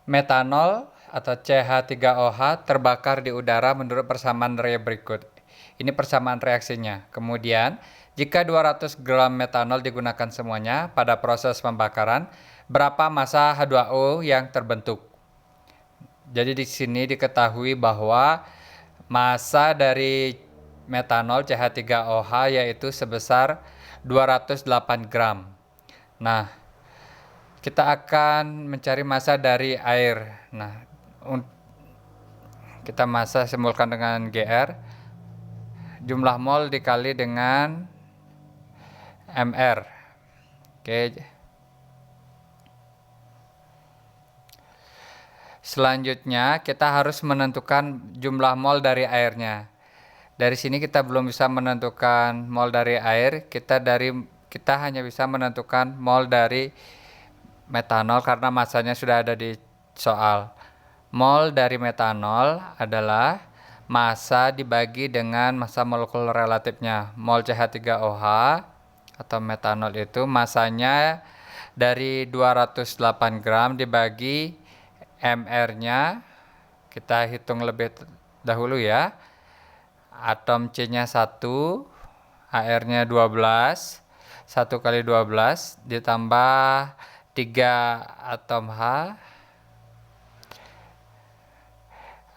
Metanol atau CH3OH terbakar di udara menurut persamaan berikut. Ini persamaan reaksinya. Kemudian, jika 200 gram metanol digunakan semuanya pada proses pembakaran, berapa massa H2O yang terbentuk? Jadi di sini diketahui bahwa massa dari metanol CH3OH yaitu sebesar 208 gram. Nah, kita akan mencari massa dari air. Nah, kita massa simbolkan dengan GR. Jumlah mol dikali dengan MR. Oke. Selanjutnya, kita harus menentukan jumlah mol dari airnya. Dari sini kita belum bisa menentukan mol dari air, kita hanya bisa menentukan mol dari metanol karena massanya sudah ada di soal. Mol dari metanol adalah massa dibagi dengan massa molekul relatifnya. Mol CH3OH atau metanol itu massanya dari 208 gram dibagi MR-nya. Kita hitung lebih dahulu ya. Atom C-nya 1, AR-nya 12, 1 kali 12 ditambah 3 atom H,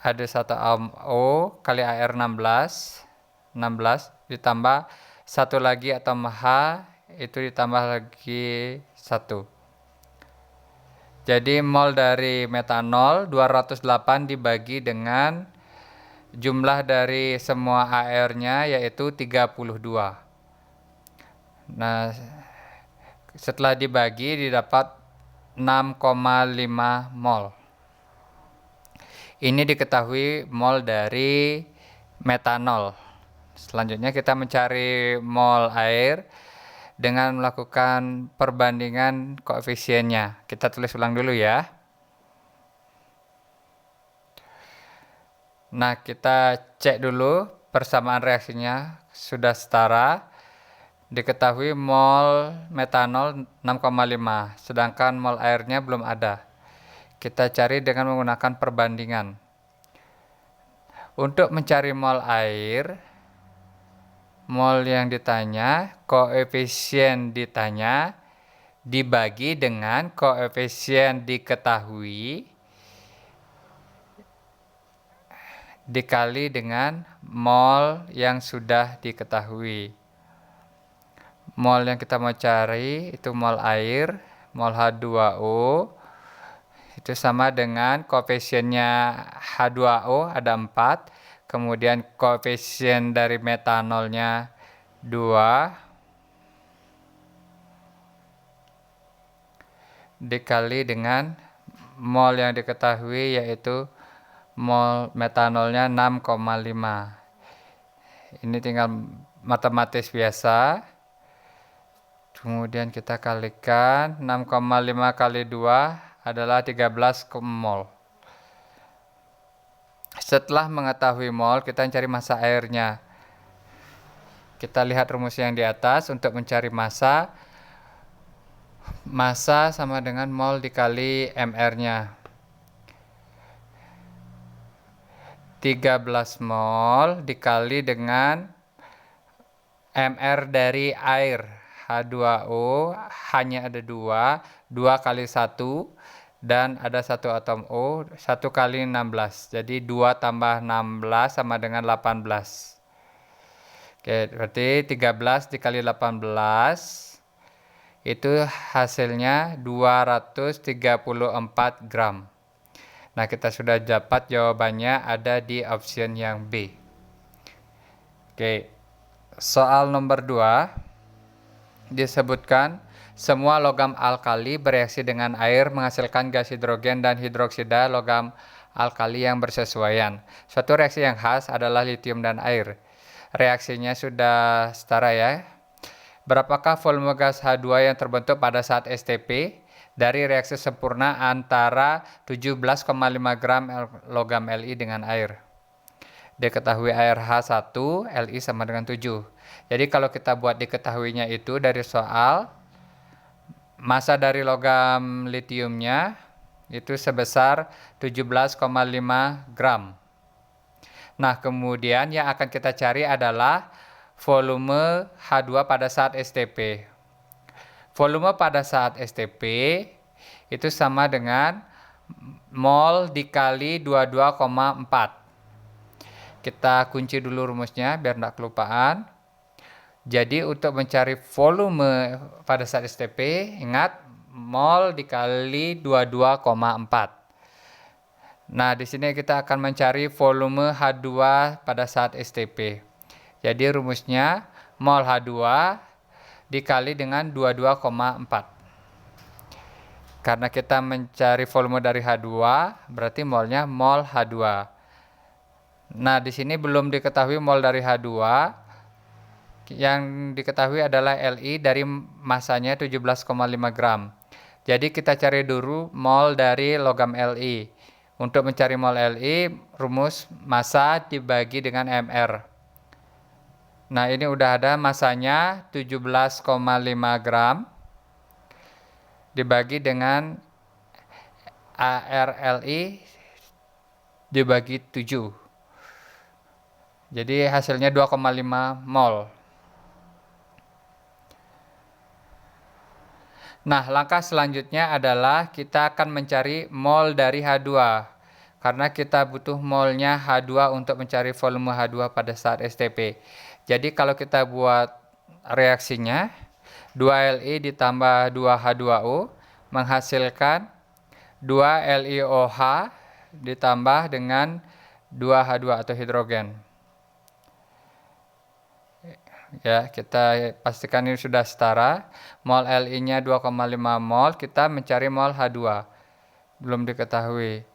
ada 1 atom O kali AR 16, ditambah 1 lagi atom H, itu ditambah lagi 1. Jadi mol dari metanol 208 dibagi dengan jumlah dari semua AR-nya yaitu 32. Nah, setelah dibagi didapat 6,5 mol. Ini diketahui mol dari metanol. Selanjutnya kita mencari mol air dengan melakukan perbandingan koefisiennya. Kita tulis ulang dulu ya. Nah, kita cek dulu persamaan reaksinya sudah setara. Diketahui mol metanol 6,5, sedangkan mol airnya belum ada. Kita cari dengan menggunakan perbandingan. Untuk mencari mol air, mol yang ditanya, koefisien ditanya, dibagi dengan koefisien diketahui, dikali dengan mol yang sudah diketahui. Mol yang kita mau cari itu mol air, mol H2O, itu sama dengan koefisiennya H2O ada 4, kemudian koefisien dari metanolnya 2, dikali dengan mol yang diketahui yaitu mol metanolnya 6,5. Ini tinggal matematis biasa. Kemudian kita kalikan 6,5 kali 2 adalah 13 mol. Setelah mengetahui mol, kita mencari massa airnya. Kita lihat rumus yang di atas untuk mencari massa. Massa sama dengan mol dikali MR-nya. 13 mol dikali dengan MR dari air H2O hanya ada 2 kali 1 dan ada 1 atom O, 1 kali 16. Jadi 2 tambah 16 sama dengan 18. Oke, berarti 13 dikali 18 itu hasilnya 234 gram. Nah, kita sudah dapat jawabannya ada di option yang B. Oke, soal nomor 2 disebutkan semua logam alkali bereaksi dengan air menghasilkan gas hidrogen dan hidroksida logam alkali yang bersesuaian. Suatu reaksi yang khas adalah litium dan air. Reaksinya sudah setara ya. Berapakah volume gas H2 yang terbentuk pada saat STP? Dari reaksi sempurna antara 17,5 gram logam Li dengan air. Diketahui air H1, Li sama dengan 7. Jadi kalau kita buat diketahuinya itu dari soal, massa dari logam litiumnya itu sebesar 17,5 gram. Nah, kemudian yang akan kita cari adalah volume H2 pada saat STP. Volume pada saat STP itu sama dengan mol dikali 22,4. Kita kunci dulu rumusnya biar tidak kelupaan. Jadi untuk mencari volume pada saat STP, ingat mol dikali 22,4. Nah, di sini kita akan mencari volume H2 pada saat STP. Jadi rumusnya mol H2 dikali dengan 22,4. Karena kita mencari volume dari H2, berarti molnya mol H2. Nah, di sini belum diketahui mol dari H2. Yang diketahui adalah Li dari masanya 17,5 gram. Jadi kita cari dulu mol dari logam Li. Untuk mencari mol Li, rumus massa dibagi dengan Mr. Nah, ini udah ada masanya 17,5 gram dibagi dengan ARLI dibagi 7. Jadi hasilnya 2,5 mol. Nah, langkah selanjutnya adalah kita akan mencari mol dari H2. Karena kita butuh molnya H2 untuk mencari volume H2 pada saat STP. Jadi kalau kita buat reaksinya, 2Li ditambah 2H2O menghasilkan 2LiOH ditambah dengan 2H2 atau hidrogen. Ya, kita pastikan ini sudah setara. Mol Li-nya 2,5 mol, kita mencari mol H2. Belum diketahui.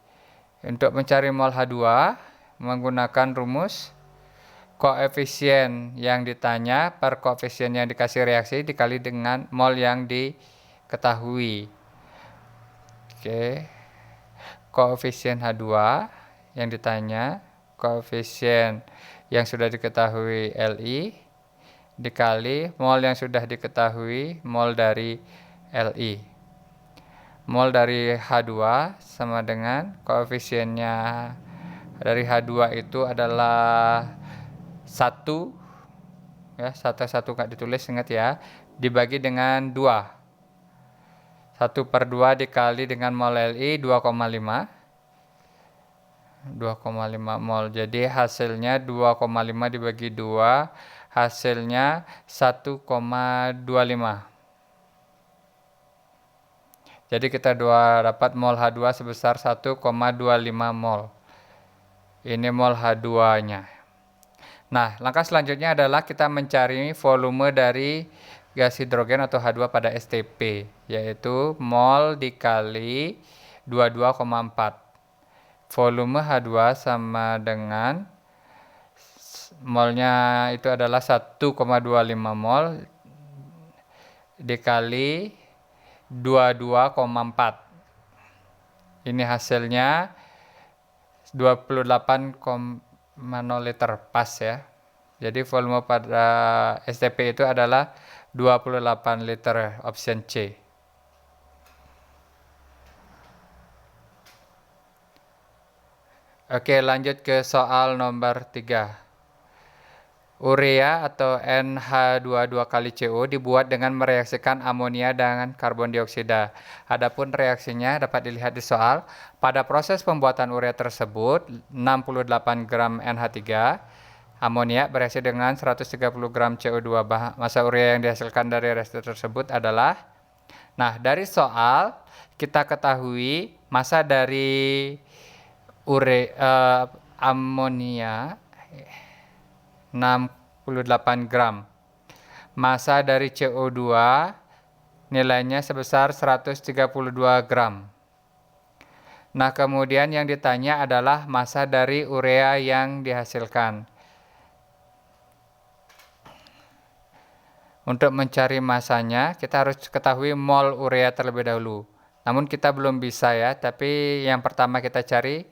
Untuk mencari mol H2 menggunakan rumus koefisien yang ditanya per koefisien yang dikasih reaksi dikali dengan mol yang diketahui. Oke. Koefisien H2 yang ditanya, koefisien yang sudah diketahui Li dikali mol yang sudah diketahui mol dari Li. Mol dari H2 sama dengan koefisiennya dari H2 itu adalah 1, ya, 1 nggak ditulis, ingat ya, dibagi dengan 2. 1/2 dikali dengan mol Li 2,5 mol. Jadi hasilnya 2,5 dibagi 2, hasilnya 1,25. Jadi kita dapat mol H2 sebesar 1,25 mol. Ini mol H2-nya. Nah, langkah selanjutnya adalah kita mencari volume dari gas hidrogen atau H2 pada STP, yaitu mol dikali 22,4. Volume H2 sama dengan molnya itu adalah 1,25 mol dikali 22,4. Ini hasilnya 28,0 liter pas ya. Jadi volume pada STP itu adalah 28 liter, option C. Oke, lanjut ke soal nomor 3. Urea atau NH22 kali CO dibuat dengan mereaksikan amonia dengan karbon dioksida. Adapun reaksinya dapat dilihat di soal. Pada proses pembuatan urea tersebut, 68 gram NH3 amonia bereaksi dengan 130 gram CO2. Massa urea yang dihasilkan dari reaksi tersebut adalah, nah, dari soal kita ketahui massa dari amonia 68 gram. Massa dari CO2 nilainya sebesar 132 gram. Nah, kemudian yang ditanya adalah massa dari urea yang dihasilkan. Untuk mencari massanya, kita harus ketahui mol urea terlebih dahulu. Namun kita belum bisa ya, tapi yang pertama kita cari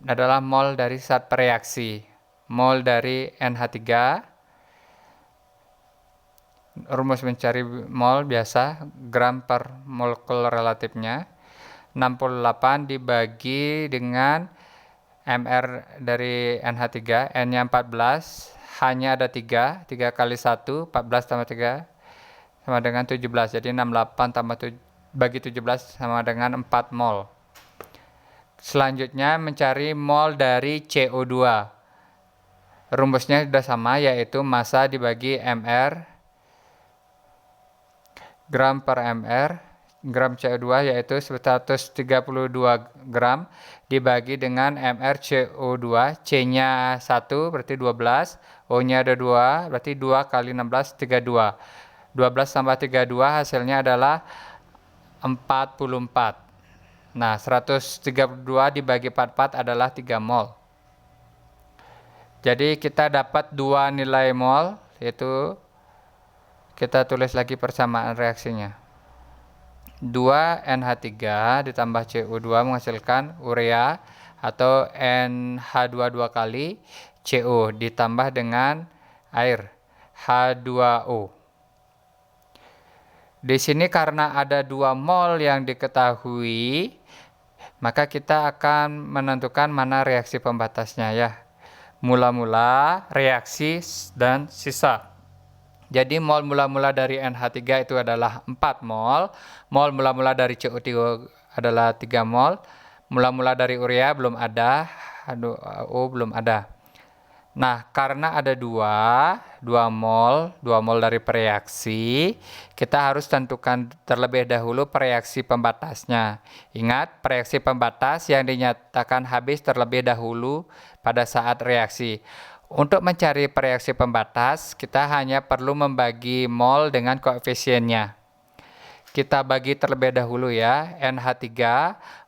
adalah mol dari saat bereaksi. Mol dari NH3, rumus mencari mol biasa, gram per molekul relatifnya. 68 dibagi dengan MR dari NH3, N-nya 14, H-nya ada 3 kali 1, 14 tambah 3 sama dengan 17. Jadi 68 tambah bagi 17 sama dengan 4 mol. Selanjutnya mencari mol dari CO2. Rumusnya sudah sama, yaitu massa dibagi MR, gram per MR, gram CO2 yaitu 132 gram dibagi dengan MR CO2, C-nya 1 berarti 12, O-nya ada 2, berarti 2 kali 16, 32. 12 tambah 32 hasilnya adalah 44. Nah, 132 dibagi 44 adalah 3 mol. Jadi kita dapat dua nilai mol, yaitu kita tulis lagi persamaan reaksinya. 2 NH3 ditambah CO2 menghasilkan urea atau NH2 dua kali CO ditambah dengan air H2O. Di sini karena ada 2 mol yang diketahui, maka kita akan menentukan mana reaksi pembatasnya ya. Mula-mula, reaksi, dan sisa. Jadi mol mula-mula dari NH3 itu adalah 4 mol, mol mula-mula dari CO3 adalah 3 mol, mula-mula dari urea belum ada, H2O belum ada. Nah, karena ada 2 mol dari pereaksi, kita harus tentukan terlebih dahulu pereaksi pembatasnya. Ingat, pereaksi pembatas yang dinyatakan habis terlebih dahulu pada saat reaksi. Untuk mencari pereaksi pembatas, kita hanya perlu membagi mol dengan koefisiennya. Kita bagi terlebih dahulu ya, NH3,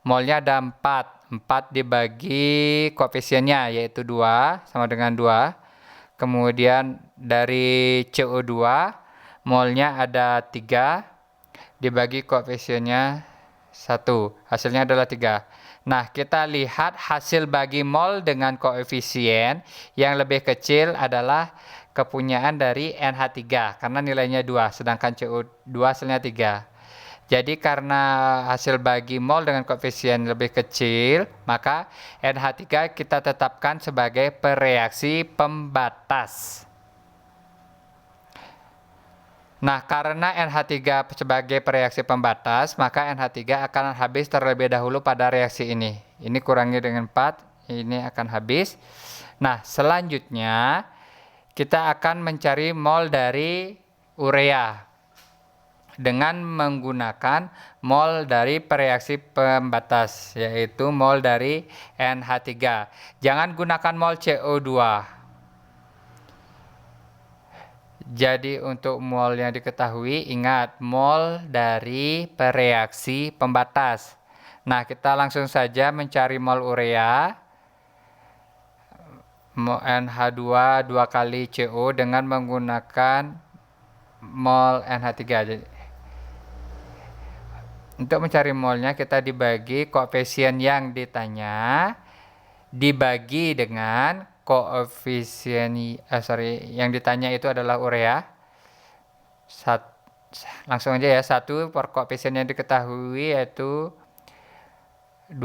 molnya ada 4. 4 dibagi koefisiennya yaitu 2 sama dengan 2. Kemudian dari CO2 molnya ada 3 dibagi koefisiennya 1. Hasilnya adalah 3. Nah, kita lihat hasil bagi mol dengan koefisien yang lebih kecil adalah kepunyaan dari NH3 karena nilainya 2 sedangkan CO2 hasilnya 3. Jadi karena hasil bagi mol dengan koefisien lebih kecil, maka NH3 kita tetapkan sebagai pereaksi pembatas. Nah, karena NH3 sebagai pereaksi pembatas, maka NH3 akan habis terlebih dahulu pada reaksi ini. Ini kurangi dengan 4, ini akan habis. Nah, selanjutnya kita akan mencari mol dari urea dengan menggunakan mol dari pereaksi pembatas, yaitu mol dari NH3. Jangan gunakan mol CO2. Jadi untuk mol yang diketahui, ingat mol dari pereaksi pembatas. Nah, kita langsung saja mencari mol urea. NH2 2 kali CO dengan menggunakan mol NH3. Untuk mencari molnya kita dibagi koefisien yang ditanya dibagi dengan koefisien yang ditanya itu adalah urea. Langsung aja ya, 1 per koefisien yang diketahui yaitu 2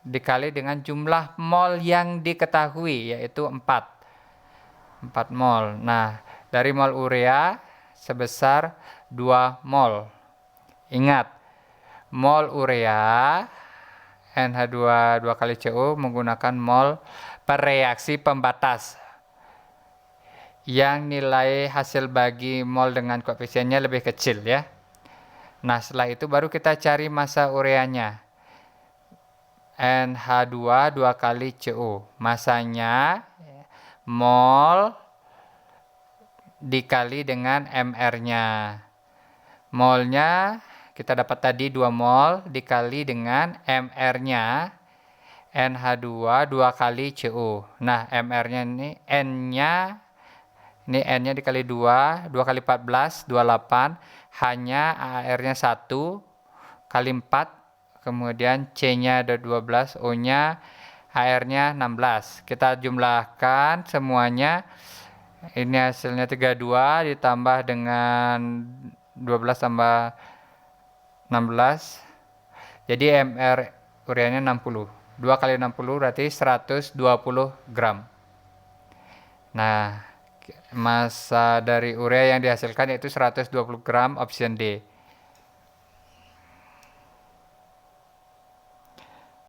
dikali dengan jumlah mol yang diketahui yaitu 4 mol. Nah, dari mol urea sebesar 2 mol. Ingat, mol urea NH2 2 kali CO menggunakan mol pereaksi pembatas yang nilai hasil bagi mol dengan koefisiennya lebih kecil ya. Nah, setelah itu baru kita cari massa ureanya. NH2 2 kali CO. Massanya mol dikali dengan MR-nya. Molnya kita dapat tadi 2 mol dikali dengan MR-nya NH2 2 kali CO. Nah, MR-nya ini N-nya dikali 2 kali 14, 28. H-nya AR-nya 1 kali 4. Kemudian C-nya ada 12, O-nya HR-nya 16. Kita jumlahkan semuanya. Ini hasilnya 32 ditambah dengan 12 tambah 16 Jadi MR ureanya 60. 2 kali 60 berarti 120 gram. Nah, massa dari urea yang dihasilkan yaitu 120 gram, option D.